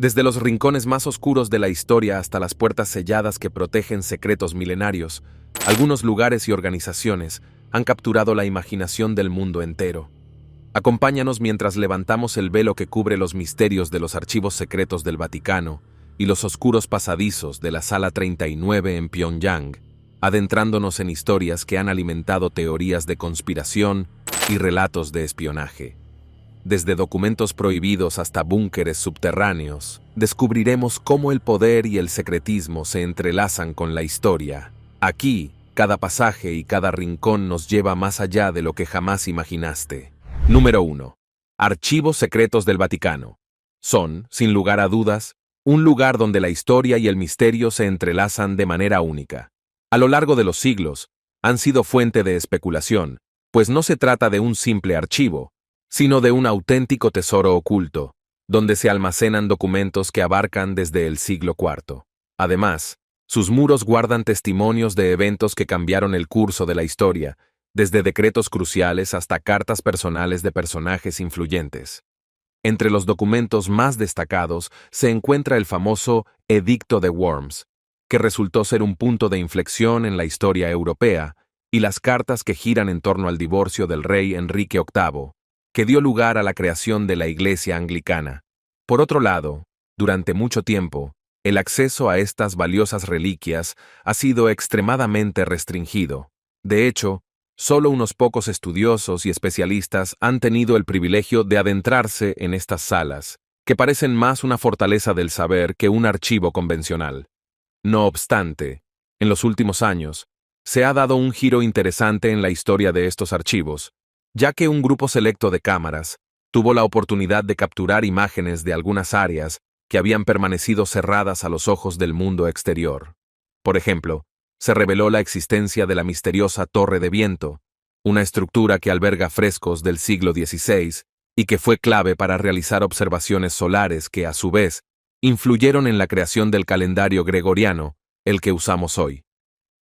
Desde los rincones más oscuros de la historia hasta las puertas selladas que protegen secretos milenarios, algunos lugares y organizaciones han capturado la imaginación del mundo entero. Acompáñanos mientras levantamos el velo que cubre los misterios de los archivos secretos del Vaticano y los oscuros pasadizos de la Sala 39 en Pyongyang, adentrándonos en historias que han alimentado teorías de conspiración y relatos de espionaje. Desde documentos prohibidos hasta búnkeres subterráneos, descubriremos cómo el poder y el secretismo se entrelazan con la historia. Aquí, cada pasaje y cada rincón nos lleva más allá de lo que jamás imaginaste. Número 1. Archivos secretos del Vaticano. Son, sin lugar a dudas, un lugar donde la historia y el misterio se entrelazan de manera única. A lo largo de los siglos, han sido fuente de especulación, pues no se trata de un simple archivo, sino de un auténtico tesoro oculto, donde se almacenan documentos que abarcan desde el siglo IV. Además, sus muros guardan testimonios de eventos que cambiaron el curso de la historia, desde decretos cruciales hasta cartas personales de personajes influyentes. Entre los documentos más destacados se encuentra el famoso Edicto de Worms, que resultó ser un punto de inflexión en la historia europea, y las cartas que giran en torno al divorcio del rey Enrique VIII, que dio lugar a la creación de la Iglesia anglicana. Por otro lado, durante mucho tiempo, el acceso a estas valiosas reliquias ha sido extremadamente restringido. De hecho, solo unos pocos estudiosos y especialistas han tenido el privilegio de adentrarse en estas salas, que parecen más una fortaleza del saber que un archivo convencional. No obstante, en los últimos años, se ha dado un giro interesante en la historia de estos archivos, ya que un grupo selecto de cámaras tuvo la oportunidad de capturar imágenes de algunas áreas que habían permanecido cerradas a los ojos del mundo exterior. Por ejemplo, se reveló la existencia de la misteriosa Torre de Viento, una estructura que alberga frescos del siglo XVI y que fue clave para realizar observaciones solares que, a su vez, influyeron en la creación del calendario gregoriano, el que usamos hoy.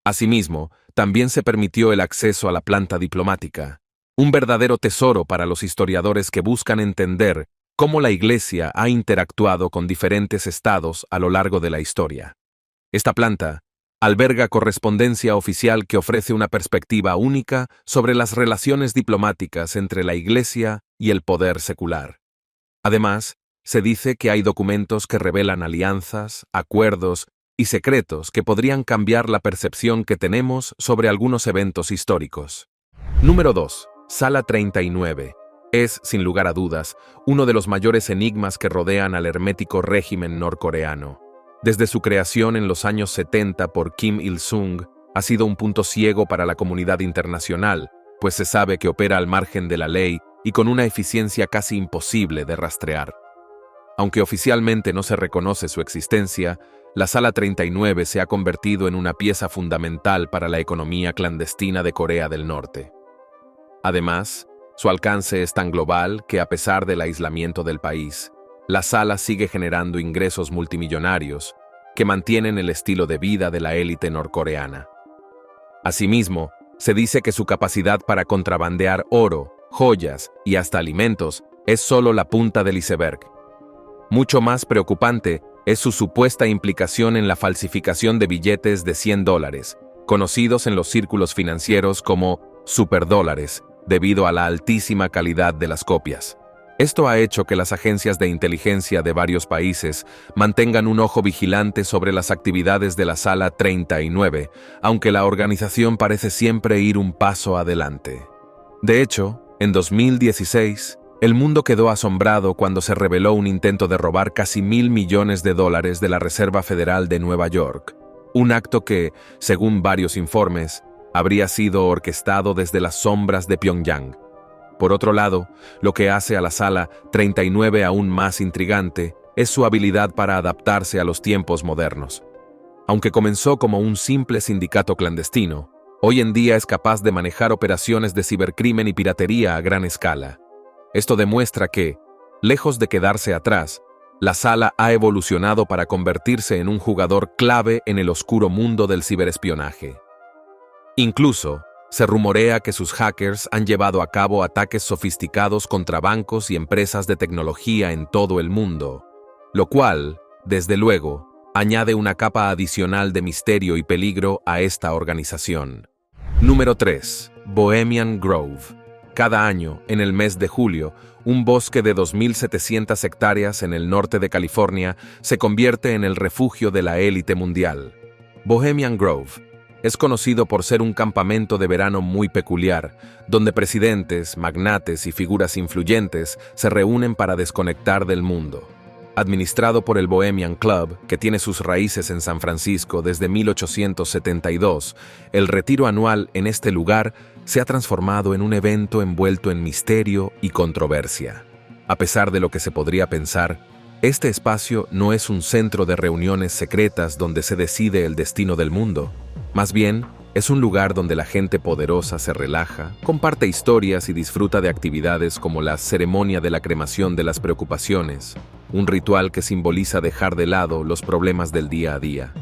Asimismo, también se permitió el acceso a la planta diplomática, un verdadero tesoro para los historiadores que buscan entender cómo la Iglesia ha interactuado con diferentes estados a lo largo de la historia. Esta planta alberga correspondencia oficial que ofrece una perspectiva única sobre las relaciones diplomáticas entre la Iglesia y el poder secular. Además, se dice que hay documentos que revelan alianzas, acuerdos y secretos que podrían cambiar la percepción que tenemos sobre algunos eventos históricos. Número 2. Sala 39. Es, sin lugar a dudas, uno de los mayores enigmas que rodean al hermético régimen norcoreano. Desde su creación en los años 70 por Kim Il-sung, ha sido un punto ciego para la comunidad internacional, pues se sabe que opera al margen de la ley y con una eficiencia casi imposible de rastrear. Aunque oficialmente no se reconoce su existencia, la Sala 39 se ha convertido en una pieza fundamental para la economía clandestina de Corea del Norte. Además, su alcance es tan global que, a pesar del aislamiento del país, la sala sigue generando ingresos multimillonarios que mantienen el estilo de vida de la élite norcoreana. Asimismo, se dice que su capacidad para contrabandear oro, joyas y hasta alimentos es solo la punta del iceberg. Mucho más preocupante es su supuesta implicación en la falsificación de billetes de $100, conocidos en los círculos financieros como superdólares, debido a la altísima calidad de las copias. Esto ha hecho que las agencias de inteligencia de varios países mantengan un ojo vigilante sobre las actividades de la Sala 39, aunque la organización parece siempre ir un paso adelante. De hecho, en 2016, el mundo quedó asombrado cuando se reveló un intento de robar casi $1.000 millones de la Reserva Federal de Nueva York, un acto que, según varios informes, habría sido orquestado desde las sombras de Pyongyang. Por otro lado, lo que hace a la Sala 39 aún más intrigante es su habilidad para adaptarse a los tiempos modernos. Aunque comenzó como un simple sindicato clandestino, hoy en día es capaz de manejar operaciones de cibercrimen y piratería a gran escala. Esto demuestra que, lejos de quedarse atrás, la Sala ha evolucionado para convertirse en un jugador clave en el oscuro mundo del ciberespionaje. Incluso, se rumorea que sus hackers han llevado a cabo ataques sofisticados contra bancos y empresas de tecnología en todo el mundo, lo cual, desde luego, añade una capa adicional de misterio y peligro a esta organización. Número 3. Bohemian Grove. Cada año, en el mes de julio, un bosque de 2.700 hectáreas en el norte de California se convierte en el refugio de la élite mundial. Bohemian Grove es conocido por ser un campamento de verano muy peculiar, donde presidentes, magnates y figuras influyentes se reúnen para desconectar del mundo. Administrado por el Bohemian Club, que tiene sus raíces en San Francisco desde 1872, el retiro anual en este lugar se ha transformado en un evento envuelto en misterio y controversia. A pesar de lo que se podría pensar, este espacio no es un centro de reuniones secretas donde se decide el destino del mundo. Más bien, es un lugar donde la gente poderosa se relaja, comparte historias y disfruta de actividades como la ceremonia de la cremación de las preocupaciones, un ritual que simboliza dejar de lado los problemas del día a día.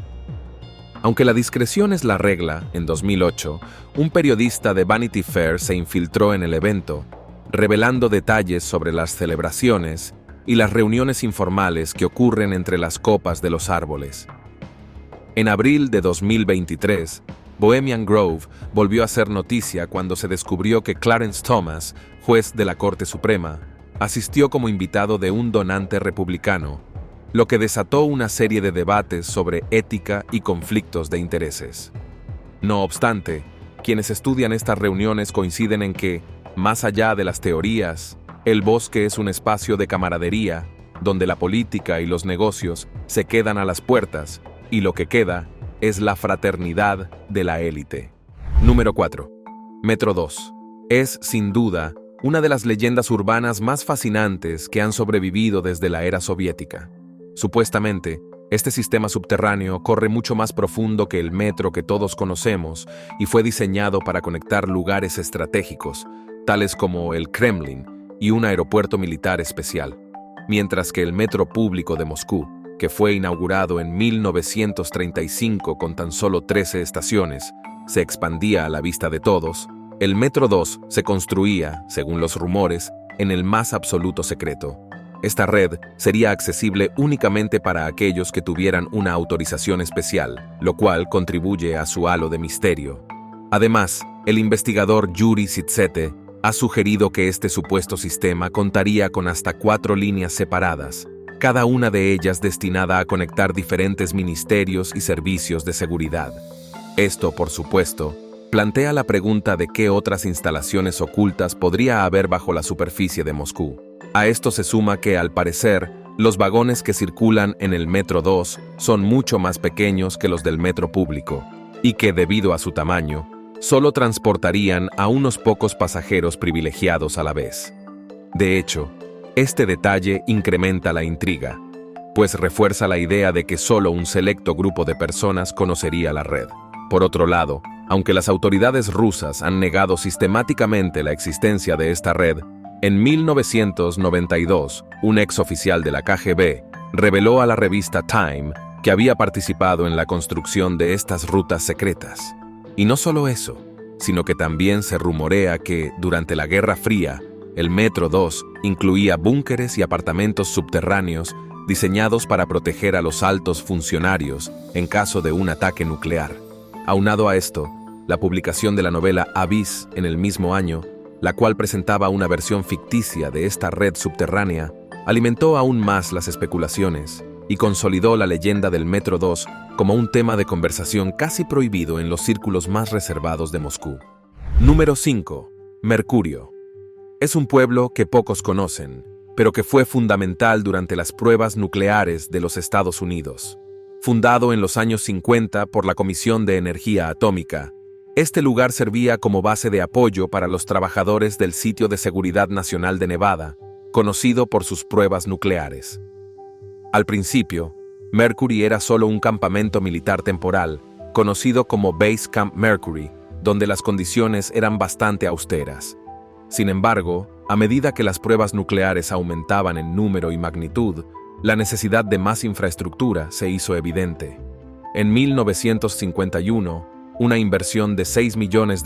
Aunque la discreción es la regla, en 2008, un periodista de Vanity Fair se infiltró en el evento, revelando detalles sobre las celebraciones y las reuniones informales que ocurren entre las copas de los árboles. En abril de 2023, Bohemian Grove volvió a ser noticia cuando se descubrió que Clarence Thomas, juez de la Corte Suprema, asistió como invitado de un donante republicano, lo que desató una serie de debates sobre ética y conflictos de intereses. No obstante, quienes estudian estas reuniones coinciden en que, más allá de las teorías, el bosque es un espacio de camaradería, donde la política y los negocios se quedan a las puertas, y lo que queda es la fraternidad de la élite. Número 4. Metro 2. Es, sin duda, una de las leyendas urbanas más fascinantes que han sobrevivido desde la era soviética. Supuestamente, este sistema subterráneo corre mucho más profundo que el metro que todos conocemos y fue diseñado para conectar lugares estratégicos, tales como el Kremlin y un aeropuerto militar especial, mientras que el metro público de Moscú, que fue inaugurado en 1935 con tan solo 13 estaciones, se expandía a la vista de todos. El Metro 2 se construía, según los rumores, en el más absoluto secreto. Esta red sería accesible únicamente para aquellos que tuvieran una autorización especial, lo cual contribuye a su halo de misterio. Además, el investigador Yuri Sitsete ha sugerido que este supuesto sistema contaría con hasta 4 líneas separadas, cada una de ellas destinada a conectar diferentes ministerios y servicios de seguridad. Esto, por supuesto, plantea la pregunta de qué otras instalaciones ocultas podría haber bajo la superficie de Moscú. A esto se suma que, al parecer, los vagones que circulan en el Metro 2 son mucho más pequeños que los del metro público, y que, debido a su tamaño, solo transportarían a unos pocos pasajeros privilegiados a la vez. De hecho, este detalle incrementa la intriga, pues refuerza la idea de que solo un selecto grupo de personas conocería la red. Por otro lado, aunque las autoridades rusas han negado sistemáticamente la existencia de esta red, en 1992, un exoficial de la KGB reveló a la revista Time que había participado en la construcción de estas rutas secretas. Y no solo eso, sino que también se rumorea que, durante la Guerra Fría, el Metro 2 incluía búnkeres y apartamentos subterráneos diseñados para proteger a los altos funcionarios en caso de un ataque nuclear. Aunado a esto, la publicación de la novela Abyss en el mismo año, la cual presentaba una versión ficticia de esta red subterránea, alimentó aún más las especulaciones y consolidó la leyenda del Metro 2 como un tema de conversación casi prohibido en los círculos más reservados de Moscú. Número 5. Mercurio. Es un pueblo que pocos conocen, pero que fue fundamental durante las pruebas nucleares de los Estados Unidos. Fundado en los años 50 por la Comisión de Energía Atómica, este lugar servía como base de apoyo para los trabajadores del Sitio de Seguridad Nacional de Nevada, conocido por sus pruebas nucleares. Al principio, Mercury era solo un campamento militar temporal, conocido como Base Camp Mercury, donde las condiciones eran bastante austeras. Sin embargo, a medida que las pruebas nucleares aumentaban en número y magnitud, la necesidad de más infraestructura se hizo evidente. En 1951, una inversión de $6 millones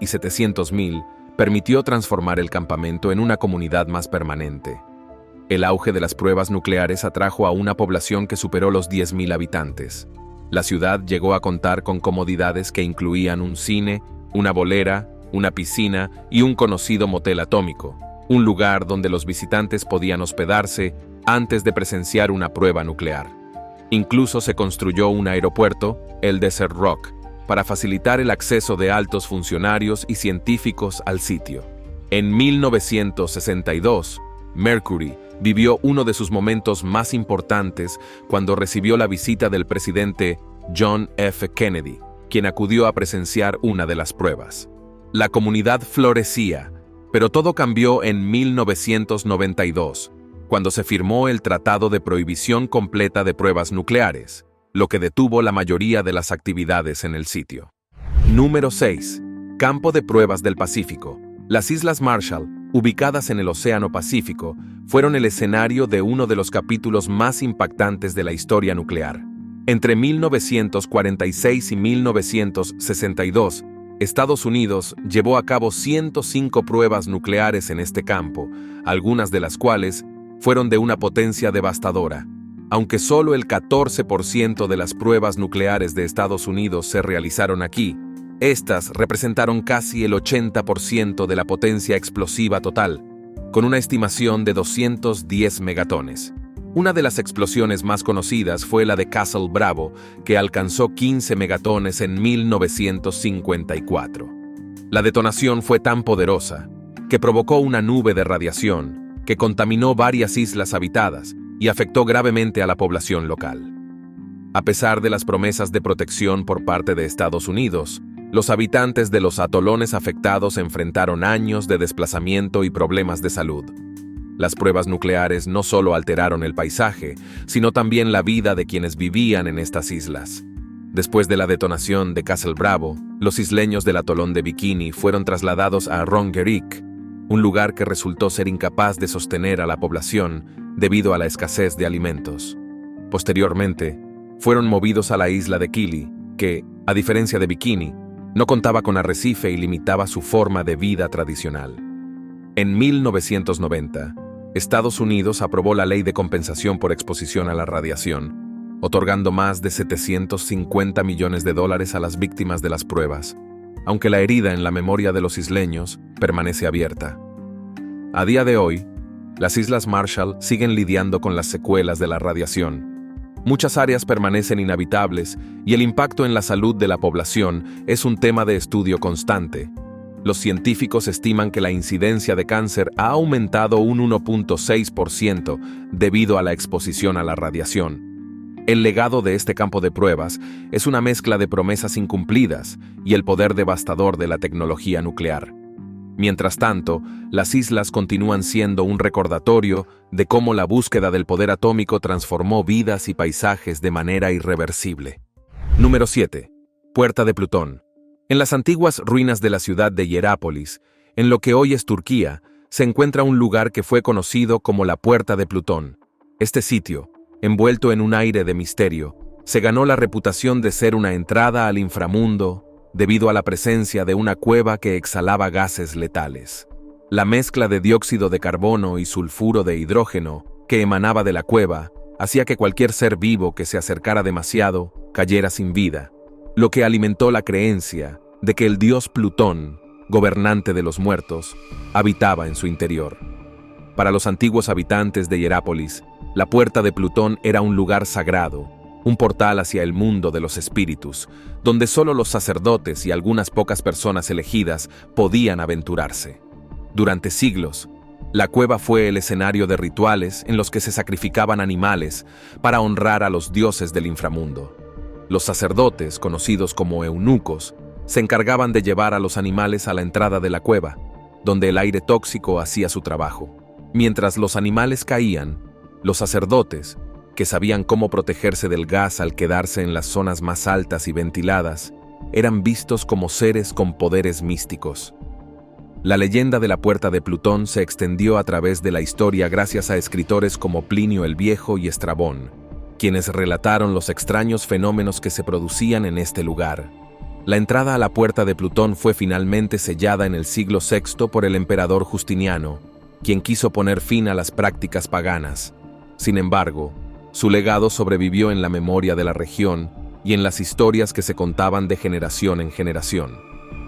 y 700,000 permitió transformar el campamento en una comunidad más permanente. El auge de las pruebas nucleares atrajo a una población que superó los 10.000 habitantes. La ciudad llegó a contar con comodidades que incluían un cine, una bolera, una piscina y un conocido motel atómico, un lugar donde los visitantes podían hospedarse antes de presenciar una prueba nuclear. Incluso se construyó un aeropuerto, el Desert Rock, para facilitar el acceso de altos funcionarios y científicos al sitio. En 1962, Mercury vivió uno de sus momentos más importantes cuando recibió la visita del presidente John F. Kennedy, quien acudió a presenciar una de las pruebas. La comunidad florecía, pero todo cambió en 1992, cuando se firmó el Tratado de Prohibición Completa de Pruebas Nucleares, lo que detuvo la mayoría de las actividades en el sitio. Número 6. Campo de Pruebas del Pacífico. Las Islas Marshall, ubicadas en el Océano Pacífico, fueron el escenario de uno de los capítulos más impactantes de la historia nuclear. Entre 1946 y 1962, Estados Unidos llevó a cabo 105 pruebas nucleares en este campo, algunas de las cuales fueron de una potencia devastadora. Aunque solo el 14% de las pruebas nucleares de Estados Unidos se realizaron aquí, estas representaron casi el 80% de la potencia explosiva total, con una estimación de 210 megatones. Una de las explosiones más conocidas fue la de Castle Bravo, que alcanzó 15 megatones en 1954. La detonación fue tan poderosa que provocó una nube de radiación que contaminó varias islas habitadas y afectó gravemente a la población local. A pesar de las promesas de protección por parte de Estados Unidos, los habitantes de los atolones afectados enfrentaron años de desplazamiento y problemas de salud. Las pruebas nucleares no solo alteraron el paisaje, sino también la vida de quienes vivían en estas islas. Después de la detonación de Castle Bravo, los isleños del atolón de Bikini fueron trasladados a Rongerik, un lugar que resultó ser incapaz de sostener a la población debido a la escasez de alimentos. Posteriormente, fueron movidos a la isla de Kili, que, a diferencia de Bikini, no contaba con arrecife y limitaba su forma de vida tradicional. En 1990, Estados Unidos aprobó la Ley de Compensación por Exposición a la Radiación, otorgando más de $750 millones a las víctimas de las pruebas, aunque la herida en la memoria de los isleños permanece abierta. A día de hoy, las Islas Marshall siguen lidiando con las secuelas de la radiación. Muchas áreas permanecen inhabitables y el impacto en la salud de la población es un tema de estudio constante. Los científicos estiman que la incidencia de cáncer ha aumentado un 1.6% debido a la exposición a la radiación. El legado de este campo de pruebas es una mezcla de promesas incumplidas y el poder devastador de la tecnología nuclear. Mientras tanto, las islas continúan siendo un recordatorio de cómo la búsqueda del poder atómico transformó vidas y paisajes de manera irreversible. Número 7. Puerta de Plutón. En las antiguas ruinas de la ciudad de Hierápolis, en lo que hoy es Turquía, se encuentra un lugar que fue conocido como la Puerta de Plutón. Este sitio, envuelto en un aire de misterio, se ganó la reputación de ser una entrada al inframundo debido a la presencia de una cueva que exhalaba gases letales. La mezcla de dióxido de carbono y sulfuro de hidrógeno que emanaba de la cueva hacía que cualquier ser vivo que se acercara demasiado cayera sin vida, lo que alimentó la creencia de que el dios Plutón, gobernante de los muertos, habitaba en su interior. Para los antiguos habitantes de Hierápolis, la Puerta de Plutón era un lugar sagrado, un portal hacia el mundo de los espíritus, donde solo los sacerdotes y algunas pocas personas elegidas podían aventurarse. Durante siglos, la cueva fue el escenario de rituales en los que se sacrificaban animales para honrar a los dioses del inframundo. Los sacerdotes, conocidos como eunucos, se encargaban de llevar a los animales a la entrada de la cueva, donde el aire tóxico hacía su trabajo. Mientras los animales caían, los sacerdotes, que sabían cómo protegerse del gas al quedarse en las zonas más altas y ventiladas, eran vistos como seres con poderes místicos. La leyenda de la Puerta de Plutón se extendió a través de la historia gracias a escritores como Plinio el Viejo y Estrabón, quienes relataron los extraños fenómenos que se producían en este lugar. La entrada a la Puerta de Plutón fue finalmente sellada en el siglo VI por el emperador Justiniano, quien quiso poner fin a las prácticas paganas. Sin embargo, su legado sobrevivió en la memoria de la región y en las historias que se contaban de generación en generación.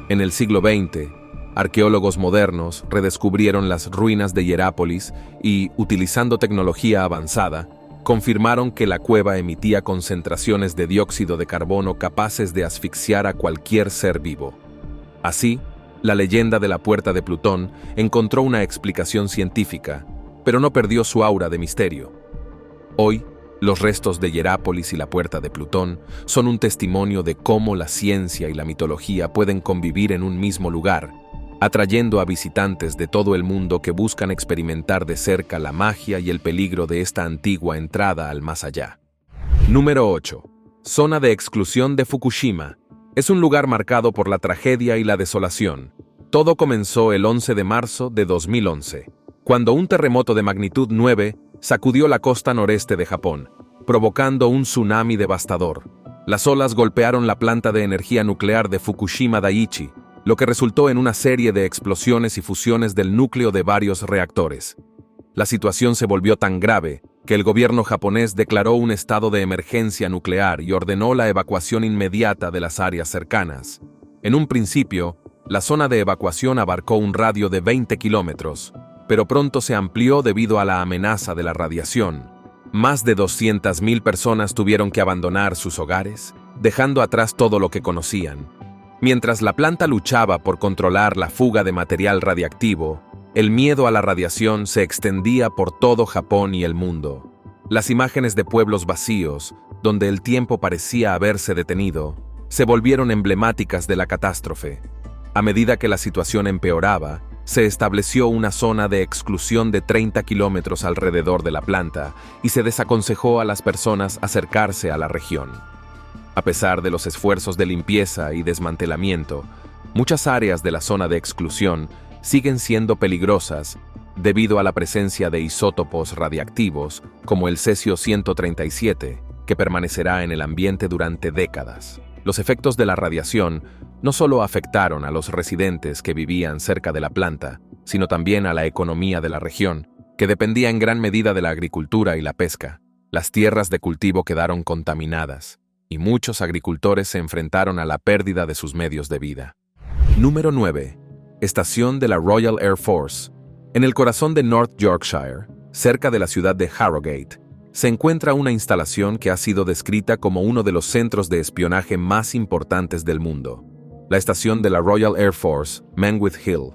En el siglo XX, arqueólogos modernos redescubrieron las ruinas de Hierápolis y, utilizando tecnología avanzada, confirmaron que la cueva emitía concentraciones de dióxido de carbono capaces de asfixiar a cualquier ser vivo. Así, la leyenda de la Puerta de Plutón encontró una explicación científica, pero no perdió su aura de misterio. Hoy, los restos de Hierápolis y la Puerta de Plutón son un testimonio de cómo la ciencia y la mitología pueden convivir en un mismo lugar, atrayendo a visitantes de todo el mundo que buscan experimentar de cerca la magia y el peligro de esta antigua entrada al más allá. Número 8. Zona de exclusión de Fukushima. Es un lugar marcado por la tragedia y la desolación. Todo comenzó el 11 de marzo de 2011, cuando un terremoto de magnitud 9 sacudió la costa noreste de Japón, provocando un tsunami devastador. Las olas golpearon la planta de energía nuclear de Fukushima Daiichi, lo que resultó en una serie de explosiones y fusiones del núcleo de varios reactores. La situación se volvió tan grave que el gobierno japonés declaró un estado de emergencia nuclear y ordenó la evacuación inmediata de las áreas cercanas. En un principio, la zona de evacuación abarcó un radio de 20 kilómetros, pero pronto se amplió debido a la amenaza de la radiación. Más de 200.000 personas tuvieron que abandonar sus hogares, dejando atrás todo lo que conocían. Mientras la planta luchaba por controlar la fuga de material radiactivo, el miedo a la radiación se extendía por todo Japón y el mundo. Las imágenes de pueblos vacíos, donde el tiempo parecía haberse detenido, se volvieron emblemáticas de la catástrofe. A medida que la situación empeoraba, se estableció una zona de exclusión de 30 kilómetros alrededor de la planta y se desaconsejó a las personas acercarse a la región. A pesar de los esfuerzos de limpieza y desmantelamiento, muchas áreas de la zona de exclusión siguen siendo peligrosas debido a la presencia de isótopos radiactivos como el cesio-137, que permanecerá en el ambiente durante décadas. Los efectos de la radiación no solo afectaron a los residentes que vivían cerca de la planta, sino también a la economía de la región, que dependía en gran medida de la agricultura y la pesca. Las tierras de cultivo quedaron contaminadas, y muchos agricultores se enfrentaron a la pérdida de sus medios de vida. Número 9. Estación de la Royal Air Force. En el corazón de North Yorkshire, cerca de la ciudad de Harrogate, se encuentra una instalación que ha sido descrita como uno de los centros de espionaje más importantes del mundo. La estación de la Royal Air Force, Menwith Hill.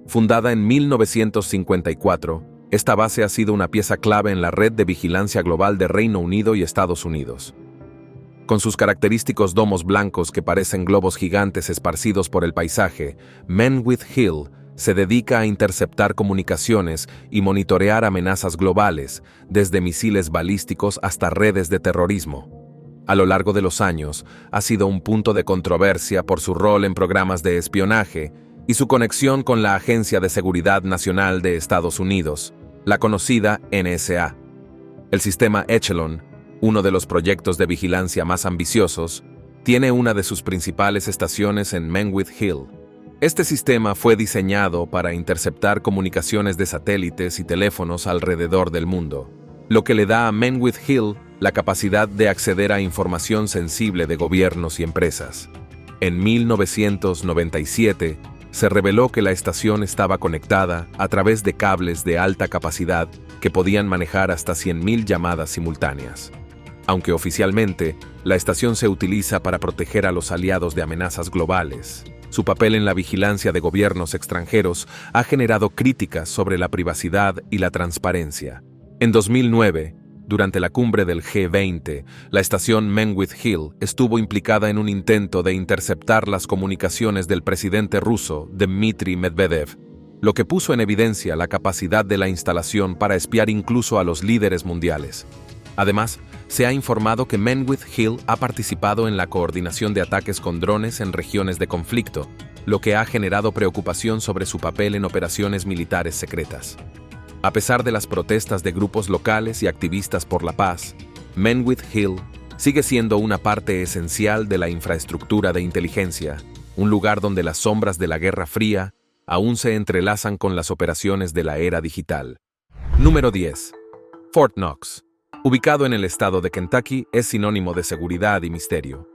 Fundada en 1954, esta base ha sido una pieza clave en la red de vigilancia global de Reino Unido y Estados Unidos. Con sus característicos domos blancos que parecen globos gigantes esparcidos por el paisaje, Menwith Hill se dedica a interceptar comunicaciones y monitorear amenazas globales, desde misiles balísticos hasta redes de terrorismo. A lo largo de los años, ha sido un punto de controversia por su rol en programas de espionaje y su conexión con la Agencia de Seguridad Nacional de Estados Unidos, la conocida NSA. El sistema Echelon, uno de los proyectos de vigilancia más ambiciosos, tiene una de sus principales estaciones en Menwith Hill. Este sistema fue diseñado para interceptar comunicaciones de satélites y teléfonos alrededor del mundo, lo que le da a Menwith Hill la capacidad de acceder a información sensible de gobiernos y empresas. En 1997, se reveló que la estación estaba conectada a través de cables de alta capacidad que podían manejar hasta 100.000 llamadas simultáneas. Aunque oficialmente, la estación se utiliza para proteger a los aliados de amenazas globales, su papel en la vigilancia de gobiernos extranjeros ha generado críticas sobre la privacidad y la transparencia. En 2009, durante la cumbre del G20, la estación Menwith Hill estuvo implicada en un intento de interceptar las comunicaciones del presidente ruso Dmitry Medvedev, lo que puso en evidencia la capacidad de la instalación para espiar incluso a los líderes mundiales. Además, se ha informado que Menwith Hill ha participado en la coordinación de ataques con drones en regiones de conflicto, lo que ha generado preocupación sobre su papel en operaciones militares secretas. A pesar de las protestas de grupos locales y activistas por la paz, Menwith Hill sigue siendo una parte esencial de la infraestructura de inteligencia, un lugar donde las sombras de la Guerra Fría aún se entrelazan con las operaciones de la era digital. Número 10. Fort Knox. Ubicado en el estado de Kentucky, es sinónimo de seguridad y misterio.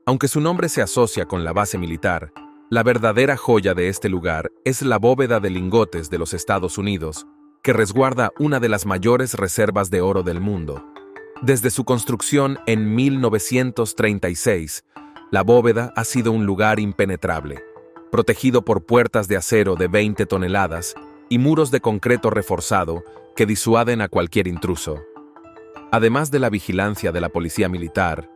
Aunque su nombre se asocia con la base militar, la verdadera joya de este lugar es la bóveda de lingotes de los Estados Unidos, que resguarda una de las mayores reservas de oro del mundo. Desde su construcción en 1936, la bóveda ha sido un lugar impenetrable, protegido por puertas de acero de 20 toneladas y muros de concreto reforzado que disuaden a cualquier intruso. Además de la vigilancia de la policía militar,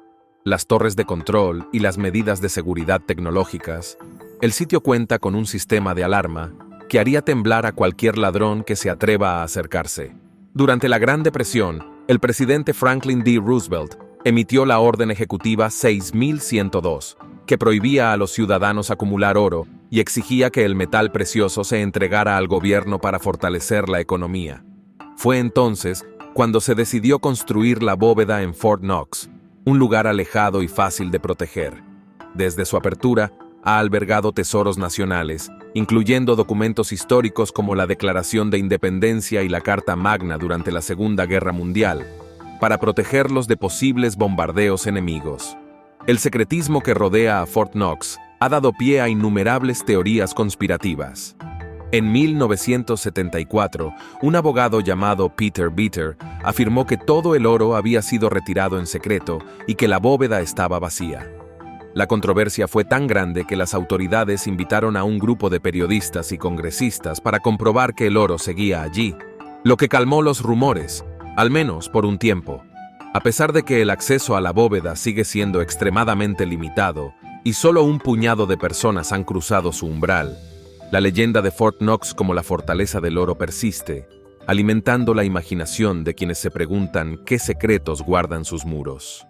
las torres de control y las medidas de seguridad tecnológicas, el sitio cuenta con un sistema de alarma que haría temblar a cualquier ladrón que se atreva a acercarse. Durante la Gran Depresión, el presidente Franklin D. Roosevelt emitió la Orden Ejecutiva 6102, que prohibía a los ciudadanos acumular oro y exigía que el metal precioso se entregara al gobierno para fortalecer la economía. Fue entonces cuando se decidió construir la bóveda en Fort Knox, un lugar alejado y fácil de proteger. Desde su apertura, ha albergado tesoros nacionales, incluyendo documentos históricos como la Declaración de Independencia y la Carta Magna durante la Segunda Guerra Mundial, para protegerlos de posibles bombardeos enemigos. El secretismo que rodea a Fort Knox ha dado pie a innumerables teorías conspirativas. En 1974, un abogado llamado Peter Bitter afirmó que todo el oro había sido retirado en secreto y que la bóveda estaba vacía. La controversia fue tan grande que las autoridades invitaron a un grupo de periodistas y congresistas para comprobar que el oro seguía allí, lo que calmó los rumores, al menos por un tiempo. A pesar de que el acceso a la bóveda sigue siendo extremadamente limitado y solo un puñado de personas han cruzado su umbral, la leyenda de Fort Knox como la fortaleza del oro persiste, alimentando la imaginación de quienes se preguntan qué secretos guardan sus muros.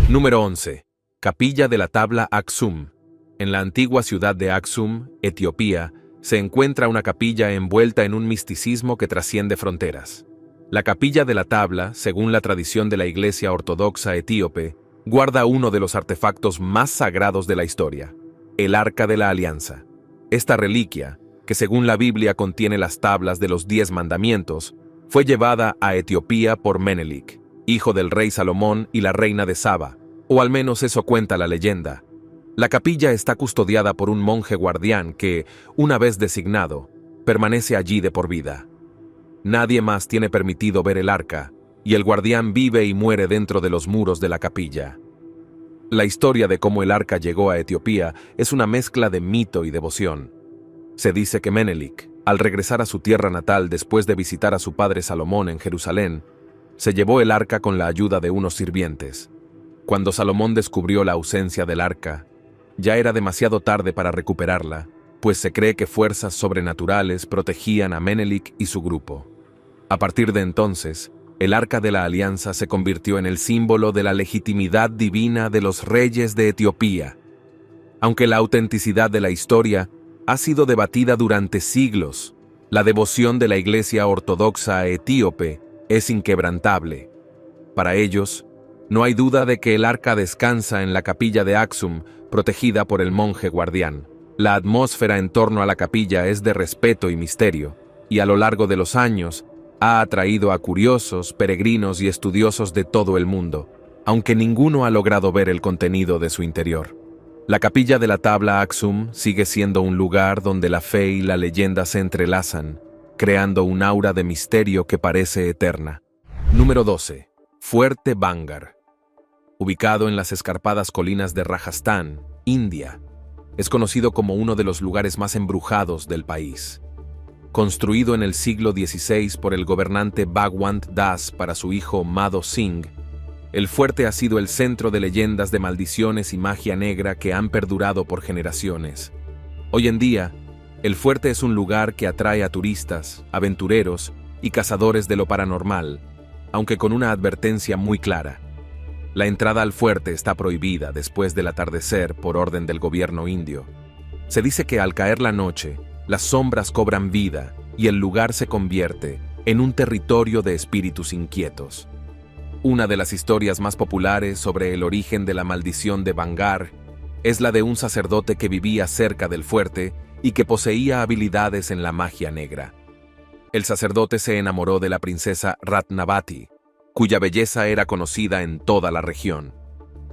Número 11. Capilla de la Tabla Aksum. En la antigua ciudad de Aksum, Etiopía, se encuentra una capilla envuelta en un misticismo que trasciende fronteras. La Capilla de la Tabla, según la tradición de la Iglesia Ortodoxa etíope, guarda uno de los artefactos más sagrados de la historia, el Arca de la Alianza. Esta reliquia, que según la Biblia contiene las tablas de los 10 mandamientos, fue llevada a Etiopía por Menelik, hijo del rey Salomón y la reina de Saba, o al menos eso cuenta la leyenda. La capilla está custodiada por un monje guardián que, una vez designado, permanece allí de por vida. Nadie más tiene permitido ver el arca, y el guardián vive y muere dentro de los muros de la capilla. La historia de cómo el arca llegó a Etiopía es una mezcla de mito y devoción. Se dice que Menelik, al regresar a su tierra natal después de visitar a su padre Salomón en Jerusalén, se llevó el arca con la ayuda de unos sirvientes. Cuando Salomón descubrió la ausencia del arca, ya era demasiado tarde para recuperarla, pues se cree que fuerzas sobrenaturales protegían a Menelik y su grupo. A partir de entonces, el Arca de la Alianza se convirtió en el símbolo de la legitimidad divina de los reyes de Etiopía. Aunque la autenticidad de la historia ha sido debatida durante siglos, la devoción de la Iglesia Ortodoxa etíope es inquebrantable. Para ellos, no hay duda de que el arca descansa en la capilla de Aksum, protegida por el monje guardián. La atmósfera en torno a la capilla es de respeto y misterio, y a lo largo de los años ha atraído a curiosos, peregrinos y estudiosos de todo el mundo, aunque ninguno ha logrado ver el contenido de su interior. La capilla de la Tabla Aksum sigue siendo un lugar donde la fe y la leyenda se entrelazan, creando un aura de misterio que parece eterna. Número 12. Fuerte Bangar. Ubicado en las escarpadas colinas de Rajasthan, India, es conocido como uno de los lugares más embrujados del país. Construido en el siglo XVI por el gobernante Bhagwant Das para su hijo Madho Singh, el fuerte ha sido el centro de leyendas de maldiciones y magia negra que han perdurado por generaciones. Hoy en día, el fuerte es un lugar que atrae a turistas, aventureros y cazadores de lo paranormal, aunque con una advertencia muy clara. La entrada al fuerte está prohibida después del atardecer por orden del gobierno indio. Se dice que al caer la noche, las sombras cobran vida y el lugar se convierte en un territorio de espíritus inquietos. Una de las historias más populares sobre el origen de la maldición de Bangar es la de un sacerdote que vivía cerca del fuerte y que poseía habilidades en la magia negra. El sacerdote se enamoró de la princesa Ratnavati, cuya belleza era conocida en toda la región.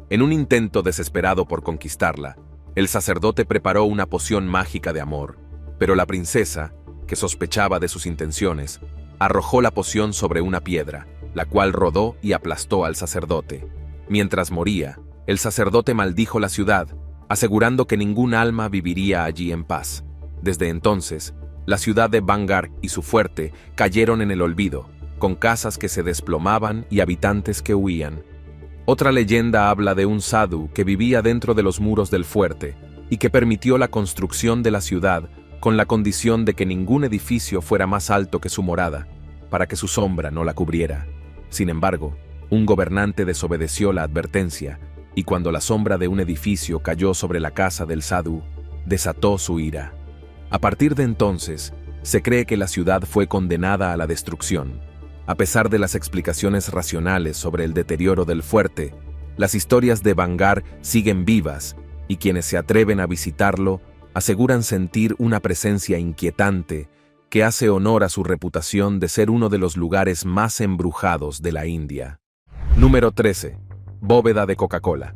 En un intento desesperado por conquistarla, el sacerdote preparó una poción mágica de amor, pero la princesa, que sospechaba de sus intenciones, arrojó la poción sobre una piedra, la cual rodó y aplastó al sacerdote. Mientras moría, el sacerdote maldijo la ciudad, asegurando que ningún alma viviría allí en paz. Desde entonces, la ciudad de Bangar y su fuerte cayeron en el olvido, con casas que se desplomaban y habitantes que huían. Otra leyenda habla de un sadhu que vivía dentro de los muros del fuerte y que permitió la construcción de la ciudad con la condición de que ningún edificio fuera más alto que su morada, para que su sombra no la cubriera. Sin embargo, un gobernante desobedeció la advertencia, y cuando la sombra de un edificio cayó sobre la casa del sadhu, desató su ira. A partir de entonces, se cree que la ciudad fue condenada a la destrucción. A pesar de las explicaciones racionales sobre el deterioro del fuerte, las historias de Bangar siguen vivas, y quienes se atreven a visitarlo aseguran sentir una presencia inquietante que hace honor a su reputación de ser uno de los lugares más embrujados de la India. Número 13. Bóveda de Coca-Cola.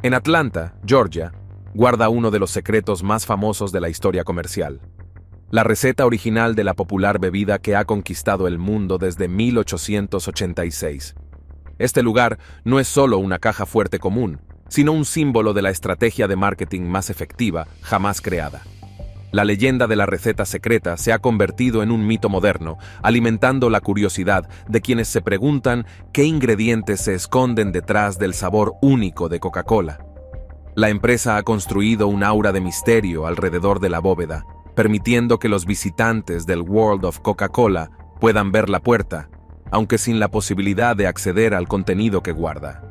En Atlanta, Georgia, guarda uno de los secretos más famosos de la historia comercial. La receta original de la popular bebida que ha conquistado el mundo desde 1886. Este lugar no es solo una caja fuerte común, sino un símbolo de la estrategia de marketing más efectiva jamás creada. La leyenda de la receta secreta se ha convertido en un mito moderno, alimentando la curiosidad de quienes se preguntan qué ingredientes se esconden detrás del sabor único de Coca-Cola. La empresa ha construido un aura de misterio alrededor de la bóveda, permitiendo que los visitantes del World of Coca-Cola puedan ver la puerta, aunque sin la posibilidad de acceder al contenido que guarda.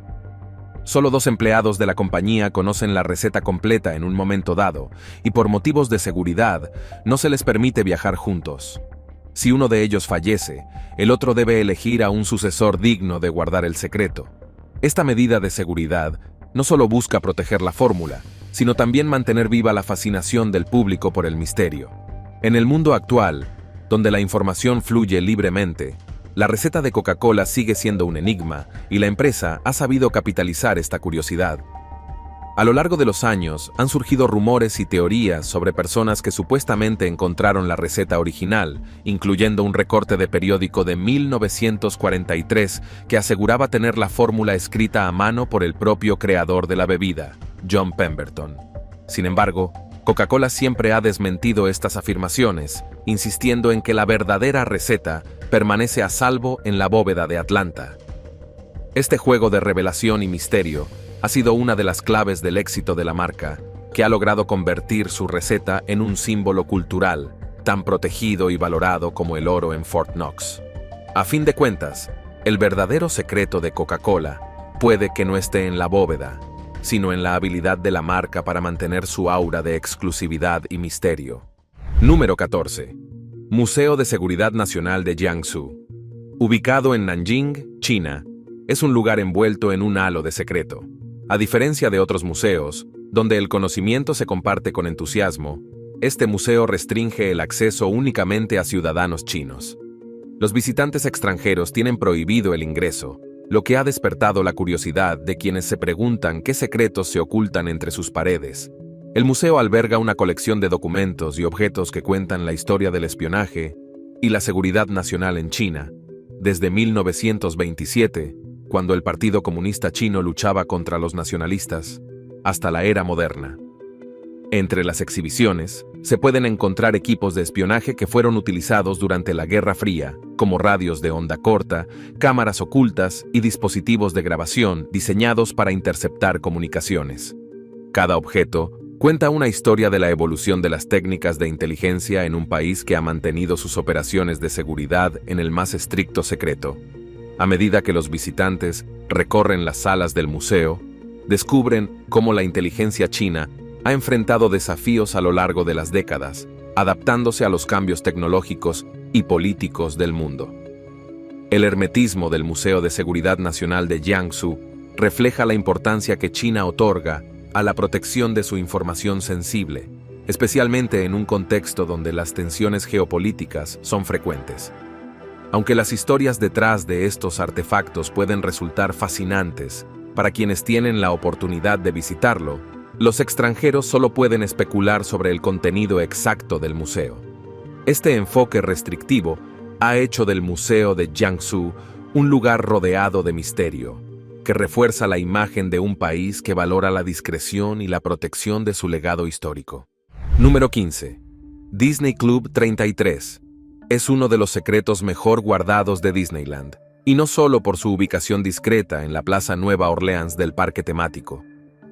Solo 2 empleados de la compañía conocen la receta completa en un momento dado, y por motivos de seguridad, no se les permite viajar juntos. Si uno de ellos fallece, el otro debe elegir a un sucesor digno de guardar el secreto. Esta medida de seguridad no solo busca proteger la fórmula, sino también mantener viva la fascinación del público por el misterio. En el mundo actual, donde la información fluye libremente, la receta de Coca-Cola sigue siendo un enigma y la empresa ha sabido capitalizar esta curiosidad. A lo largo de los años han surgido rumores y teorías sobre personas que supuestamente encontraron la receta original, incluyendo un recorte de periódico de 1943 que aseguraba tener la fórmula escrita a mano por el propio creador de la bebida, John Pemberton. Sin embargo, Coca-Cola siempre ha desmentido estas afirmaciones, insistiendo en que la verdadera receta permanece a salvo en la bóveda de Atlanta. Este juego de revelación y misterio ha sido una de las claves del éxito de la marca, que ha logrado convertir su receta en un símbolo cultural, tan protegido y valorado como el oro en Fort Knox. A fin de cuentas, el verdadero secreto de Coca-Cola puede que no esté en la bóveda, sino en la habilidad de la marca para mantener su aura de exclusividad y misterio. Número 14. Museo de Seguridad Nacional de Jiangsu. Ubicado en Nanjing, China, es un lugar envuelto en un halo de secreto. A diferencia de otros museos, donde el conocimiento se comparte con entusiasmo, este museo restringe el acceso únicamente a ciudadanos chinos. Los visitantes extranjeros tienen prohibido el ingreso, lo que ha despertado la curiosidad de quienes se preguntan qué secretos se ocultan entre sus paredes. El museo alberga una colección de documentos y objetos que cuentan la historia del espionaje y la seguridad nacional en China, desde 1927, cuando el Partido Comunista Chino luchaba contra los nacionalistas, hasta la era moderna. Entre las exhibiciones, se pueden encontrar equipos de espionaje que fueron utilizados durante la Guerra Fría, como radios de onda corta, cámaras ocultas y dispositivos de grabación diseñados para interceptar comunicaciones. Cada objeto cuenta una historia de la evolución de las técnicas de inteligencia en un país que ha mantenido sus operaciones de seguridad en el más estricto secreto. A medida que los visitantes recorren las salas del museo, descubren cómo la inteligencia china ha enfrentado desafíos a lo largo de las décadas, adaptándose a los cambios tecnológicos y políticos del mundo. El hermetismo del Museo de Seguridad Nacional de Jiangsu refleja la importancia que China otorga a la protección de su información sensible, especialmente en un contexto donde las tensiones geopolíticas son frecuentes. Aunque las historias detrás de estos artefactos pueden resultar fascinantes para quienes tienen la oportunidad de visitarlo, los extranjeros solo pueden especular sobre el contenido exacto del museo. Este enfoque restrictivo ha hecho del Museo de Jiangsu un lugar rodeado de misterio, que refuerza la imagen de un país que valora la discreción y la protección de su legado histórico. Número 15. Disney Club 33. Es uno de los secretos mejor guardados de Disneyland, y no solo por su ubicación discreta en la Plaza Nueva Orleans del parque temático.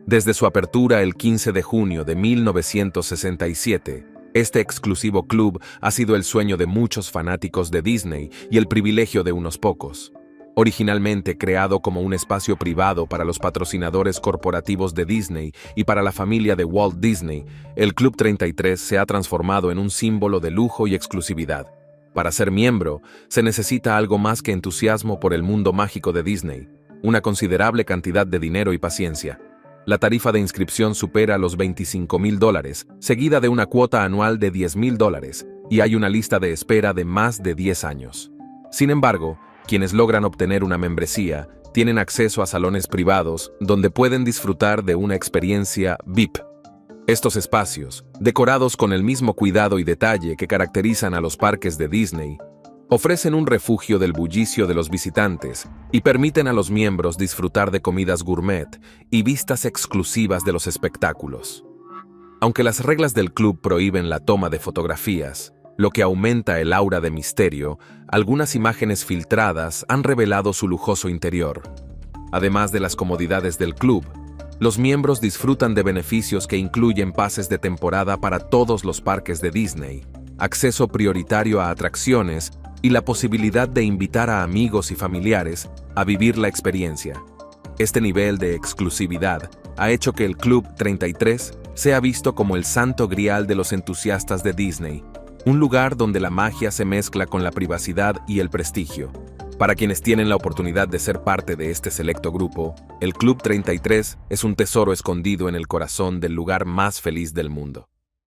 Desde su apertura el 15 de junio de 1967, este exclusivo club ha sido el sueño de muchos fanáticos de Disney y el privilegio de unos pocos. Originalmente creado como un espacio privado para los patrocinadores corporativos de Disney y para la familia de Walt Disney, el Club 33 se ha transformado en un símbolo de lujo y exclusividad. Para ser miembro, se necesita algo más que entusiasmo por el mundo mágico de Disney, una considerable cantidad de dinero y paciencia. La tarifa de inscripción supera los $25,000, seguida de una cuota anual de $10,000, y hay una lista de espera de más de 10 años. Sin embargo, quienes logran obtener una membresía tienen acceso a salones privados donde pueden disfrutar de una experiencia VIP. Estos espacios, decorados con el mismo cuidado y detalle que caracterizan a los parques de Disney, ofrecen un refugio del bullicio de los visitantes y permiten a los miembros disfrutar de comidas gourmet y vistas exclusivas de los espectáculos. Aunque las reglas del club prohíben la toma de fotografías, lo que aumenta el aura de misterio, algunas imágenes filtradas han revelado su lujoso interior. Además de las comodidades del club, los miembros disfrutan de beneficios que incluyen pases de temporada para todos los parques de Disney, acceso prioritario a atracciones y la posibilidad de invitar a amigos y familiares a vivir la experiencia. Este nivel de exclusividad ha hecho que el Club 33 sea visto como el santo grial de los entusiastas de Disney, un lugar donde la magia se mezcla con la privacidad y el prestigio. Para quienes tienen la oportunidad de ser parte de este selecto grupo, el Club 33 es un tesoro escondido en el corazón del lugar más feliz del mundo.